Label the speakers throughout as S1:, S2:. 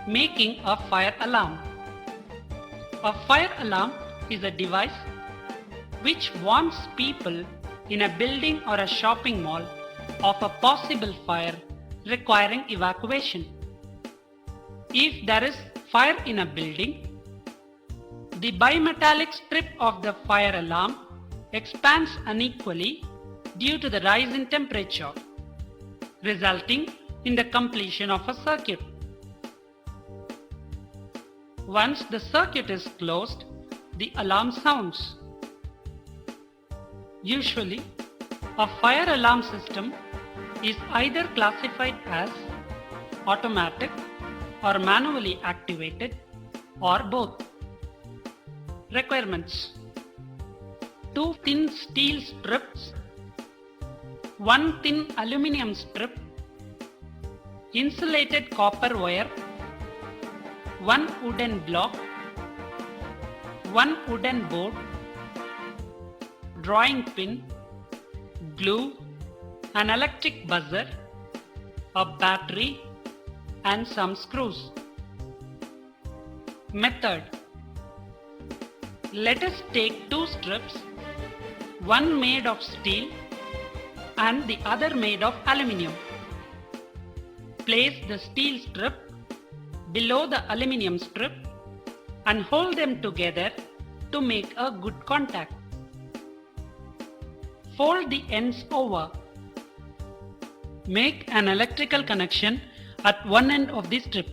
S1: Making a fire alarm. A fire alarm is a device which warns people in a building or a shopping mall of a possible fire requiring evacuation. If there is fire in a building, the bimetallic strip of the fire alarm expands unequally due to the rise in temperature, resulting in the completion of a circuit. Once the circuit is closed, the alarm sounds. Usually, a fire alarm system is either classified as automatic or manually activated or both. Requirements: 2 thin steel strips, 1 thin aluminum strip, insulated copper wire, 1 wooden block, 1 wooden board, drawing pin, glue, an electric buzzer, a battery, and some screws. Method: let us take 2 strips, one made of steel and the other made of aluminium. Place the steel strip below the aluminium strip and hold them together to make a good contact. Fold the ends over. Make an electrical connection at one end of the strip.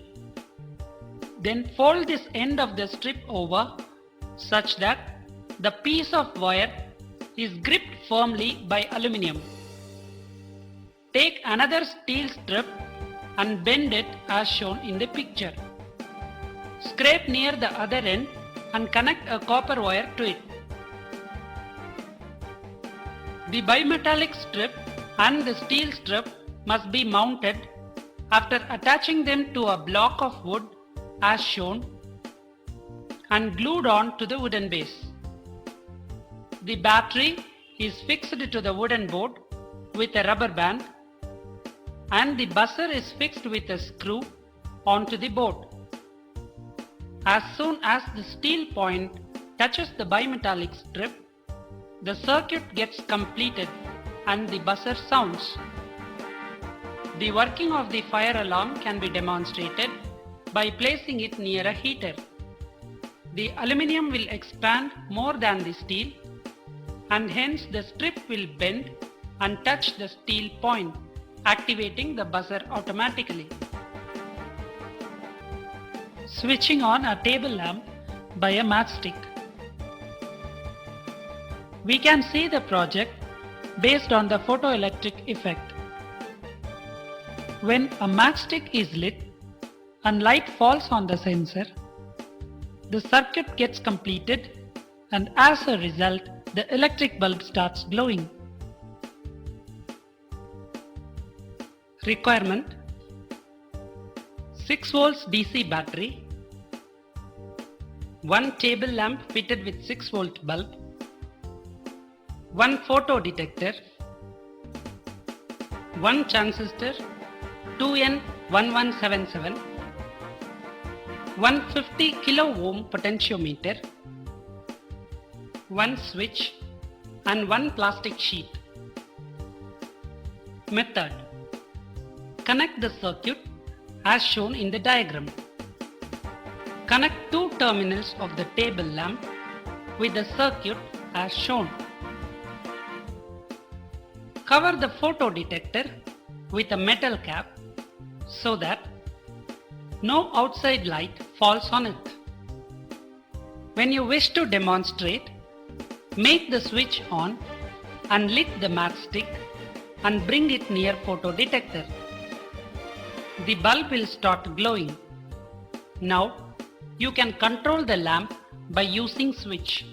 S1: Then fold this end of the strip over such that the piece of wire is gripped firmly by aluminium. Take another steel strip and bend it as shown in the picture. Scrape near the other end and connect a copper wire to it. The bimetallic strip and the steel strip must be mounted after attaching them to a block of wood as shown and glued on to the wooden base. The battery is fixed to the wooden board with a rubber band and the buzzer is fixed with a screw onto the board. As soon as the steel point touches the bimetallic strip, the circuit gets completed and the buzzer sounds. The working of the fire alarm can be demonstrated by placing it near a heater. The aluminium will expand more than the steel and hence the strip will bend and touch the steel point, activating the buzzer automatically. Switching on a table lamp by a matchstick. We can see the project based on the photoelectric effect. When a matchstick is lit and light falls on the sensor, the circuit gets completed and as a result, the electric bulb starts glowing. Requirement: 6 volts DC battery, 1 table lamp fitted with 6 volt bulb, 1 photo detector, 1 transistor 2N1177, 150 kilo ohm potentiometer, 1 switch and 1 plastic sheet. Method: connect the circuit as shown in the diagram. Connect 2 terminals of the table lamp with the circuit as shown. Cover the photo detector with a metal cap so that no outside light falls on it. When you wish to demonstrate, make the switch on and lit the matchstick and bring it near photo detector. The bulb will start glowing. Now you can control the lamp by using switch.